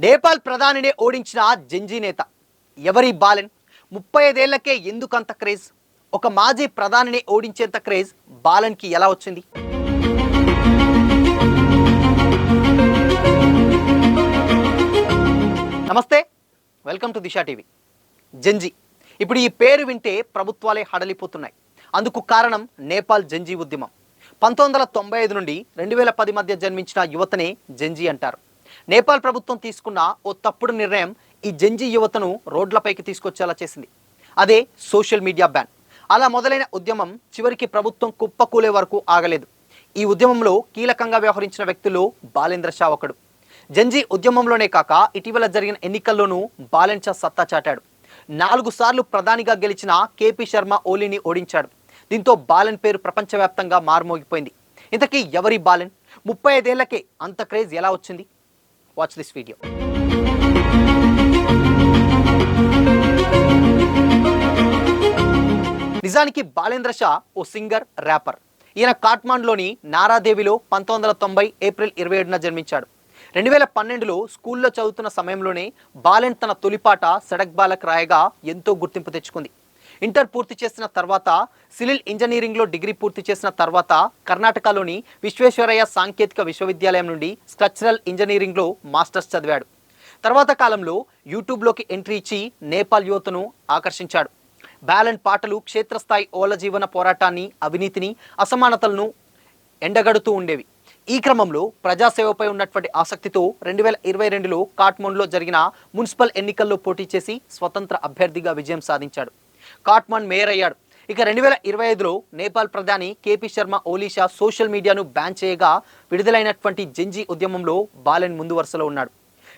నేపాల్ ప్రధానిని ఓడించిన జంజీ నేత ఎవరి బాలెన్ 35 ఏళ్లకే ఎందుకంత క్రేజ్? ఒక మాజీ ప్రధానిని ఓడించేంత క్రేజ్ బాలెన్కి ఎలా వచ్చింది? నమస్తే, వెల్కమ్ టు దిశా టీవీ. జంజీ ఇప్పుడు ఈ పేరు వింటే ప్రభుత్వాలే హడలిపోతున్నాయి. అందుకు కారణం నేపాల్ జంజీ ఉద్యమం. 1995 నుండి 2010 మధ్య జన్మించిన యువతనే జంజీ అంటారు. నేపాల్ ప్రభుత్వం తీసుకున్న ఓ తప్పుడు నిర్ణయం ఈ జంజీ యువతను రోడ్లపైకి తీసుకొచ్చేలా చేసింది. అదే సోషల్ మీడియా బ్యాన్. అలా మొదలైన ఉద్యమం చివరికి ప్రభుత్వం కుప్పకూలే వరకు ఆగలేదు. ఈ ఉద్యమంలో కీలకంగా వ్యవహరించిన వ్యక్తుల్లో బాలేంద్ర షా ఒకడు. జంజీ ఉద్యమంలోనే కాక ఇటీవల జరిగిన ఎన్నికల్లోనూ బాలెన్ షా సత్తా చాటాడు. 4 సార్లు ప్రధానిగా గెలిచిన కేపీ శర్మ ఓలీని ఓడించాడు. దీంతో బాలెన్ పేరు ప్రపంచవ్యాప్తంగా మారుమోగిపోయింది. ఇంతకీ ఎవరి బాలెన్? 35 ఏళ్లకే అంత క్రేజ్ ఎలా వచ్చింది? Watch this video. నిజానికి బాలేంద్ర షా ఓ సింగర్, ర్యాపర్. ఈయన కాట్మాండ్లోని నారాదేవిలో 1990 ఏప్రిల్ 27న జన్మించాడు. 2012లో స్కూల్లో చదువుతున్న సమయంలోనే బాలెన్ తన తొలిపాట సడక్ బాలక్ రాయగా ఎంతో గుర్తింపు తెచ్చుకుంది. ఇంటర్ పూర్తి చేసిన తర్వాత సివిల్ ఇంజనీరింగ్లో డిగ్రీ పూర్తి చేసిన తర్వాత కర్ణాటకలోని విశ్వేశ్వరయ్య సాంకేతిక విశ్వవిద్యాలయం నుండి స్ట్రక్చరల్ ఇంజనీరింగ్లో మాస్టర్స్ చదివాడు. తర్వాత కాలంలో యూట్యూబ్లోకి ఎంట్రీ ఇచ్చి నేపాల్ యువతను ఆకర్షించాడు. బాలెన్ పాటలు క్షేత్రస్థాయి ఓల జీవన పోరాటాన్ని, అవినీతిని, అసమానతలను ఎండగడుతూ ఉండేవి. ఈ క్రమంలో ప్రజాసేవపై ఉన్నటువంటి ఆసక్తితో 2022లో కాట్మండ్లో జరిగిన మున్సిపల్ ఎన్నికల్లో పోటీ చేసి స్వతంత్ర అభ్యర్థిగా విజయం సాధించాడు. కాట్మండ్ మేయర్ అయ్యాడు. ఇక 2025లో నేపాల్ ప్రధాని కేపీ శర్మ ఓలీ షా సోషల్ మీడియాను బ్యాన్ చేయగా విడుదలైనటువంటి జంజీ ఉద్యమంలో బాలెన్ ముందు వరుసలో ఉన్నాడు.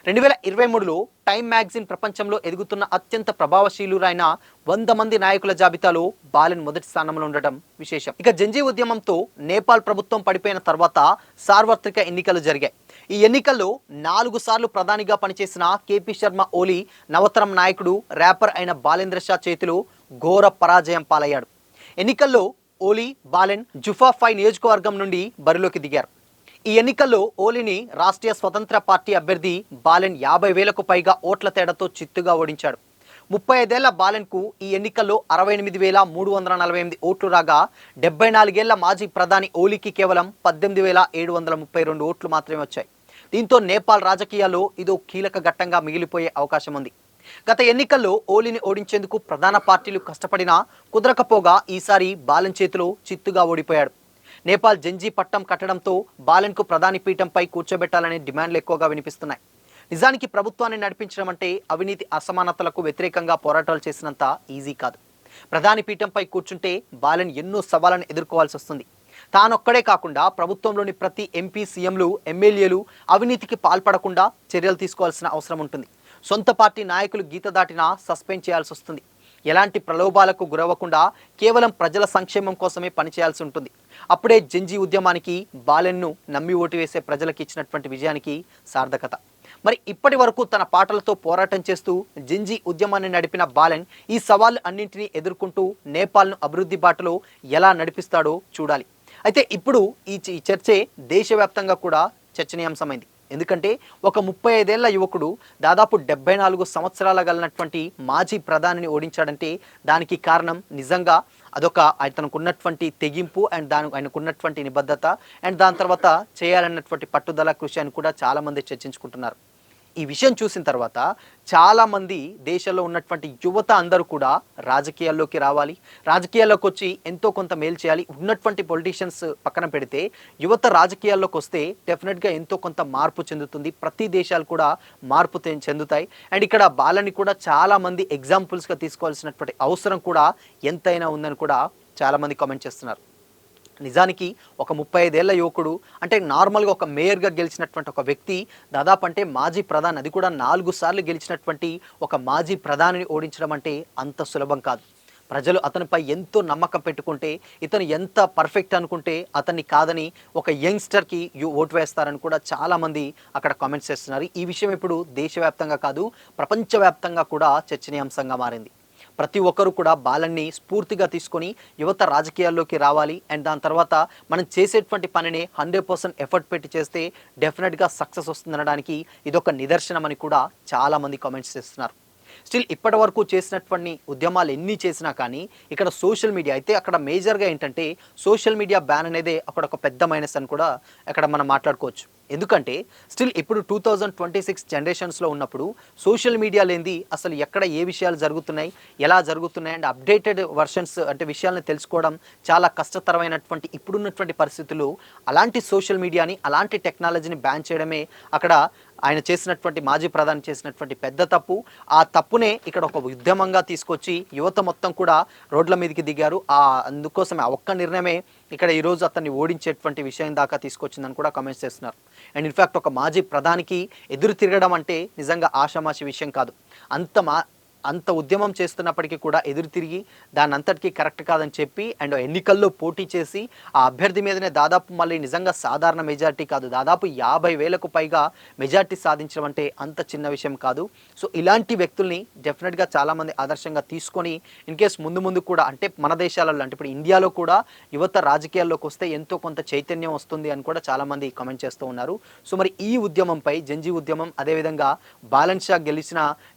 2023లో టైమ్ మ్యాగజైన్ ప్రపంచంలో ఎదుగుతున్న అత్యంత ప్రభావశీలురైన 100 మంది నాయకుల జాబితాలో బాలెన్ మొదటి స్థానంలో ఉండడం విశేషం. ఇక జంజీ ఉద్యమంతో నేపాల్ ప్రభుత్వం పడిపోయిన తర్వాత సార్వత్రిక ఎన్నికలు జరిగాయి. ఈ ఎన్నికల్లో 4 సార్లు ప్రధానిగా పనిచేసిన కేపీ శర్మ ఓలీ నవతరం నాయకుడు, ర్యాపర్ అయిన బాలేంద్ర షా చేతిలో ఘోర పరాజయం పాలయ్యాడు. ఎన్నికల్లో ఓలీ, బాలెన్ జుఫా 5 నియోజకవర్గం నుండి బరిలోకి దిగారు. ఈ ఎన్నికల్లో ఓలీని రాష్ట్రీయ స్వతంత్ర పార్టీ అభ్యర్థి బాలెన్ 50,000కు పైగా ఓట్ల తేడాతో చిత్తుగా ఓడించాడు. 35 ఏళ్ల బాలెన్కు ఈ ఎన్నికల్లో 68,348 ఓట్లు రాగా 74 ఏళ్ల మాజీ ప్రధాని ఓలీకి కేవలం 18,732 ఓట్లు మాత్రమే వచ్చాయి. దీంతో నేపాల్ రాజకీయాల్లో ఇదో కీలక ఘట్టంగా మిగిలిపోయే అవకాశం ఉంది. గత ఎన్నికల్లో ఓలీని ఓడించేందుకు ప్రధాన పార్టీలు కష్టపడినా కుదరకపోగా ఈసారి బాలెన్ చేతిలో చిత్తుగా ఓడిపోయాడు. నేపాల్ జంజీ పట్టం కట్టడంతో బాలెన్కు ప్రధాని పీఠంపై కూర్చోబెట్టాలనే డిమాండ్లు ఎక్కువగా వినిపిస్తున్నాయి. నిజానికి ప్రభుత్వాన్ని నడిపించడం అంటే అవినీతి, అసమానతలకు వ్యతిరేకంగా పోరాటాలు చేసినంత ఈజీ కాదు. ప్రధాని పీఠంపై కూర్చుంటే బాలెన్ ఎన్నో సవాళ్లను ఎదుర్కోవాల్సి వస్తుంది. తానొక్కడే కాకుండా ప్రభుత్వంలోని ప్రతి ఎంపీ, సీఎంలు, ఎమ్మెల్యేలు అవినీతికి పాల్పడకుండా చర్యలు తీసుకోవాల్సిన అవసరం ఉంటుంది. సొంత పార్టీ నాయకులు గీత దాటినా సస్పెండ్ చేయాల్సి వస్తుంది. ఎలాంటి ప్రలోభాలకు గురవ్వకుండా కేవలం ప్రజల సంక్షేమం కోసమే పనిచేయాల్సి ఉంటుంది. అప్పుడే జంజీ ఉద్యమానికి, బాలెన్ను నమ్మి ఓటు వేసే ప్రజలకు ఇచ్చినటువంటి విజయానికి సార్థకత. మరి ఇప్పటి వరకు తన పాటలతో పోరాటం చేస్తూ జంజీ ఉద్యమాన్ని నడిపిన బాలెన్ ఈ సవాళ్ళు అన్నింటినీ ఎదుర్కొంటూ నేపాల్ను అభివృద్ధి బాటలో ఎలా నడిపిస్తాడో చూడాలి. అయితే ఇప్పుడు ఈ చర్చే దేశవ్యాప్తంగా కూడా చర్చనీయాంశమైంది. ఎందుకంటే ఒక 35 ఏళ్ల యువకుడు దాదాపు 74 సంవత్సరాల గలనటువంటి మాజీ ప్రధానిని ఓడించాడంటే దానికి కారణం నిజంగా అదొక ఆయనకున్నటువంటి తెగింపు అండ్ ఆయనకున్నటువంటి నిబద్ధత అండ్ దాని తర్వాత చేయాలన్నటువంటి పట్టుదల, కృషి అని కూడా చాలామంది చర్చించుకుంటున్నారు. ఈ విషయం చూసిన తర్వాత చాలామంది దేశంలో ఉన్నటువంటి యువత అందరూ కూడా రాజకీయాల్లోకి రావాలి, రాజకీయాల్లోకి వచ్చి ఎంతో కొంత మేలు చేయాలి. ఉన్నటువంటి పొలిటీషియన్స్ పక్కన పెడితే యువత రాజకీయాల్లోకి వస్తే డెఫినెట్గా ఎంతో కొంత మార్పు చెందుతుంది. ప్రతి దేశాలు కూడా మార్పు చెందుతాయి. అండ్ ఇక్కడ బాలని కూడా చాలామంది ఎగ్జాంపుల్స్గా తీసుకోవాల్సినటువంటి అవసరం కూడా ఎంతైనా ఉందని కూడా చాలామంది కామెంట్ చేస్తున్నారు. నిజానికి ఒక 35 ఏళ్ల యువకుడు అంటే నార్మల్గా ఒక మేయర్గా గెలిచినటువంటి ఒక వ్యక్తి దాదాపు అంటే మాజీ ప్రధాని, అది కూడా 4 సార్లు గెలిచినటువంటి ఒక మాజీ ప్రధానిని ఓడించడం అంటే అంత సులభం కాదు. ప్రజలు అతనిపై ఎంతో నమ్మకం పెట్టుకుంటే, ఇతను ఎంత పర్ఫెక్ట్ అనుకుంటే అతన్ని కాదని ఒక యంగ్స్టర్కి ఓటు వేస్తారని కూడా చాలామంది అక్కడ కామెంట్స్ చేస్తున్నారు. ఈ విషయం ఇప్పుడు దేశవ్యాప్తంగా కాదు, ప్రపంచవ్యాప్తంగా కూడా చర్చనీయాంశంగా మారింది. ప్రతి ఒక్కరు కూడా బాలన్ని స్ఫూర్తిగా తీసుకొని యువత రాజకీయాల్లోకి రావాలి. అండ్ దాని తర్వాత మనం చేసేటువంటి పనిని 100% ఎఫర్ట్ పెట్టి చేస్తే డెఫినెట్గా సక్సెస్ వస్తుందనడానికి ఇదొక నిదర్శనం అని కూడా చాలామంది కామెంట్స్ చేస్తున్నారు. స్టిల్ ఇప్పటి వరకు చేసినటువంటి ఉద్యమాలు ఎన్ని చేసినా కానీ ఇక్కడ సోషల్ మీడియా అయితే అక్కడ మేజర్గా ఏంటంటే సోషల్ మీడియా బ్యాన్ అనేది అక్కడ ఒక పెద్ద మైనస్ అని కూడా అక్కడ మనం మాట్లాడుకోవచ్చు. ఎందుకంటే స్టిల్ ఇప్పుడు 2026 జనరేషన్స్లో ఉన్నప్పుడు సోషల్ మీడియా లేనిది అసలు ఎక్కడ ఏ విషయాలు జరుగుతున్నాయి, ఎలా జరుగుతున్నాయి అండ్ అప్డేటెడ్ వర్షన్స్ అంటే విషయాలను తెలుసుకోవడం చాలా కష్టతరమైనటువంటి ఇప్పుడున్నటువంటి పరిస్థితుల్లో అలాంటి సోషల్ మీడియాని అలాంటి టెక్నాలజీని బ్యాన్ చేయడమే అక్కడ ఆయన చేసినటువంటి మాజీ ప్రధాని చేసినటువంటి పెద్ద తప్పు. ఆ తప్పునే ఇక్కడ ఒక ఉద్యమంగా తీసుకొచ్చి యువత మొత్తం కూడా రోడ్ల మీదకి దిగారు. అందుకోసమే ఆ ఒక్క నిర్ణయమే ఇక్కడ ఈరోజు అతన్ని ఓడించేటువంటి విషయం దాకా తీసుకొచ్చిందని కూడా కామెంట్స్ చేస్తున్నారు. అండ్ ఇన్ఫ్యాక్ట్ ఒక మాజీ ప్రధానికి ఎదురు తిరగడం అంటే నిజంగా ఆషామాషి విషయం కాదు. అంత ఉద్యమం చేస్తున్నప్పటికీ కూడా ఎదురు తిరిగి దాని అంతటికీ కరెక్ట్ కాదని చెప్పి అండ్ ఎన్నికల్లో పోటీ చేసి ఆ అభ్యర్థి మీదనే దాదాపు మళ్ళీ నిజంగా సాధారణ మెజార్టీ కాదు, దాదాపు 50,000కు పైగా మెజార్టీ సాధించడం అంటే అంత చిన్న విషయం కాదు. సో ఇలాంటి వ్యక్తుల్ని డెఫినెట్గా చాలామంది ఆదర్శంగా తీసుకొని ఇన్ కేస్ ముందు కూడా అంటే మన దేశాలలో అంటే ఇప్పుడు ఇండియాలో కూడా యువత రాజకీయాల్లోకి వస్తే ఎంతో కొంత చైతన్యం వస్తుంది అని కూడా చాలామంది కామెంట్ చేస్తూ ఉన్నారు. సో మరి ఈ ఉద్యమంపై జంజీ ఉద్యమం అదేవిధంగా బాలన్ షా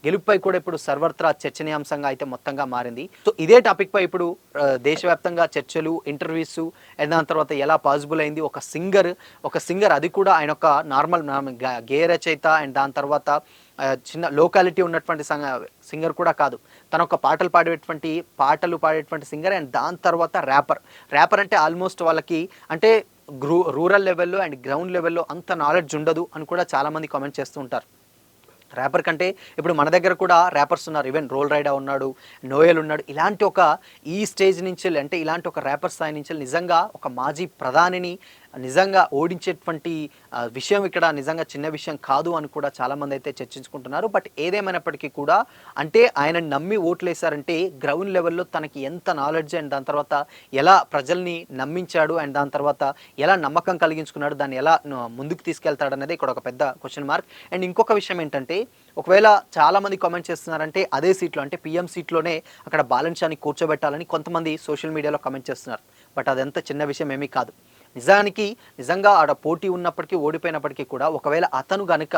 గెలుపుపై కూడా ఇప్పుడు సర్వత్రా చర్చనీయాంశంగా అయితే మొత్తంగా మారింది. సో ఇదే టాపిక్ పై ఇప్పుడు దేశవ్యాప్తంగా చర్చలు, ఇంటర్వ్యూస్ అండ్ దాని తర్వాత ఎలా పాసిబుల్ అయింది ఒక సింగర్ అది కూడా ఆయన ఒక నార్మల్ గేయ రచయిత అండ్ దాని తర్వాత చిన్న లోకాలిటీ ఉన్నటువంటి సింగర్ కూడా కాదు, తన ఒక పాటలు పాడేటువంటి సింగర్ అండ్ దాని తర్వాత ర్యాపర్ అంటే ఆల్మోస్ట్ వాళ్ళకి అంటే రూరల్ లెవెల్లో అండ్ గ్రౌండ్ లెవెల్లో అంత నాలెడ్జ్ ఉండదు అని కూడా చాలామంది కామెంట్ చేస్తూ ఉంటారు. ర్యాపర్ కంటే ఇప్పుడు మన దగ్గర కూడా ర్యాపర్స్ ఉన్నారు, ఈవెన్ రోల్ రైడా ఉన్నాడు, నోయల్ ఉన్నాడు. ఇలాంటి ఒక ఈ స్టేజ్ నుంచి అంటే ఇలాంటి ఒక ర్యాపర్ స్థాయి నుంచి నిజంగా ఒక మాజీ ప్రధానిని నిజంగా ఓడించేటువంటి విషయం ఇక్కడ నిజంగా చిన్న విషయం కాదు అని కూడా చాలామంది అయితే చర్చించుకుంటున్నారు. బట్ ఏదేమైనప్పటికీ కూడా అంటే ఆయన నమ్మి ఓట్లేశారంటే గ్రౌండ్ లెవెల్లో తనకి ఎంత నాలెడ్జ్ అండ్ దాని తర్వాత ఎలా ప్రజల్ని నమ్మించాడు అండ్ దాని తర్వాత ఎలా నమ్మకం కలిగించుకున్నాడు, దాన్ని ఎలా ముందుకు తీసుకెళ్తాడు అనేది ఇక్కడ ఒక పెద్ద క్వశ్చన్ మార్క్. అండ్ ఇంకొక విషయం ఏంటంటే ఒకవేళ చాలామంది కామెంట్ చేస్తున్నారంటే అదే సీట్లో అంటే పిఎం సీట్లోనే అక్కడ బాలన్ షాని కూర్చోబెట్టాలని కొంతమంది సోషల్ మీడియాలో కామెంట్ చేస్తున్నారు. బట్ అదంతా చిన్న విషయం ఏమీ కాదు. నిజంగా ఆడ పోటీ ఉన్నప్పటికీ ఓడిపోయినప్పటికీ కూడా ఒకవేళ అతను గనుక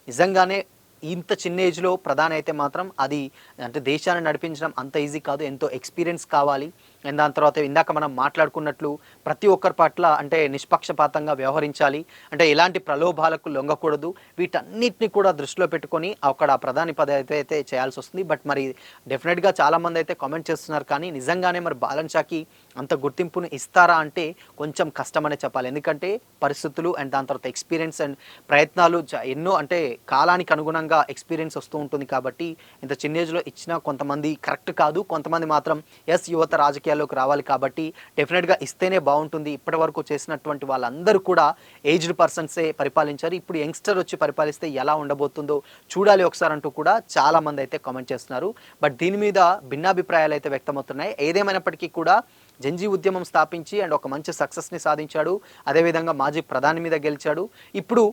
నిజంగానే ఇంత చిన్న ఏజ్లో ప్రధాని అయితే మాత్రం అది అంటే దేశాన్ని నడిపించడం అంత ఈజీ కాదు, ఎంతో ఎక్స్పీరియన్స్ కావాలి. అండ్ దాని తర్వాత ఇందాక మనం మాట్లాడుకున్నట్లు ప్రతి ఒక్కరి పట్ల అంటే నిష్పక్షపాతంగా వ్యవహరించాలి, అంటే ఎలాంటి ప్రలోభాలకు లొంగకూడదు. వీటన్నిటిని కూడా దృష్టిలో పెట్టుకొని అక్కడ ప్రధాని పదవి అయితే చేయాల్సి వస్తుంది. బట్ మరి డెఫినెట్గా చాలామంది అయితే కామెంట్ చేస్తున్నారు, కానీ నిజంగానే మరి బాలన్ షాకి అంత గుర్తింపును ఇస్తారా అంటే కొంచెం కష్టమనే చెప్పాలి. ఎందుకంటే పరిస్థితులు అండ్ దాని తర్వాత ఎక్స్పీరియన్స్ అండ్ ప్రయత్నాలు ఎన్నో అంటే కాలానికి అనుగుణంగా ఎక్స్పీరియన్స్ వస్తూ ఉంటుంది. కాబట్టి ఇంత చిన్న ఏజ్లో ఇచ్చినా కొంతమంది కరెక్ట్ కాదు, కొంతమంది మాత్రం ఎస్ యువత రాజకీయాల్లోకి రావాలి కాబట్టి డెఫినెట్గా ఇస్తేనే బాగుంటుంది. ఇప్పటి వరకు చేసినటువంటి వాళ్ళందరూ కూడా ఏజ్డ్ పర్సన్సే పరిపాలించారు, ఇప్పుడు యంగ్స్టర్ వచ్చి పరిపాలిస్తే ఎలా ఉండబోతుందో చూడాలి ఒకసారి అంటూ కూడా చాలామంది అయితే కామెంట్ చేస్తున్నారు. బట్ దీని మీద భిన్నాభిప్రాయాలు అయితే వ్యక్తమవుతున్నాయి. ఏదేమైనప్పటికీ కూడా జంజీ ఉద్యమం స్థాపించి అండ్ ఒక మంచి సక్సెస్ని సాధించాడు, అదేవిధంగా మాజీ ప్రధాని మీద గెలిచాడు. ఇప్పుడు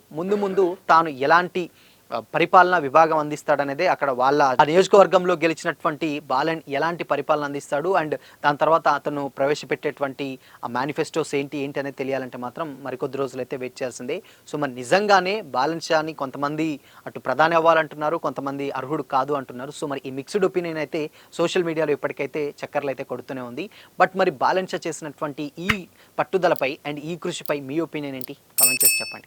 ముందు తాను ఎలాంటి పరిపాలనా విభాగం అందిస్తాడనేదే అక్కడ వాళ్ళ నియోజకవర్గంలో గెలిచినటువంటి బాలన్ ఎలాంటి పరిపాలన అందిస్తాడు అండ్ దాని తర్వాత అతను ప్రవేశపెట్టేటువంటి ఆ మేనిఫెస్టోస్ ఏంటి అనేది తెలియాలంటే మాత్రం మరికొద్ది రోజులు అయితే వెయిట్ చేయాల్సిందే. సో మరి నిజంగానే బాలన్ షాని కొంతమంది అటు ప్రధాని అవ్వాలంటున్నారు, కొంతమంది అర్హుడు కాదు అంటున్నారు. సో మరి ఈ మిక్స్డ్ ఒపీనియన్ అయితే సోషల్ మీడియాలో ఇప్పటికైతే చక్కర్లు అయితే కొడుతూనే ఉంది. బట్ మరి బాలన్ షా చేసినటువంటి ఈ పట్టుదలపై అండ్ ఈ కృషిపై మీ ఒపీనియన్ ఏంటి? కామెంట్ చేసి చెప్పండి.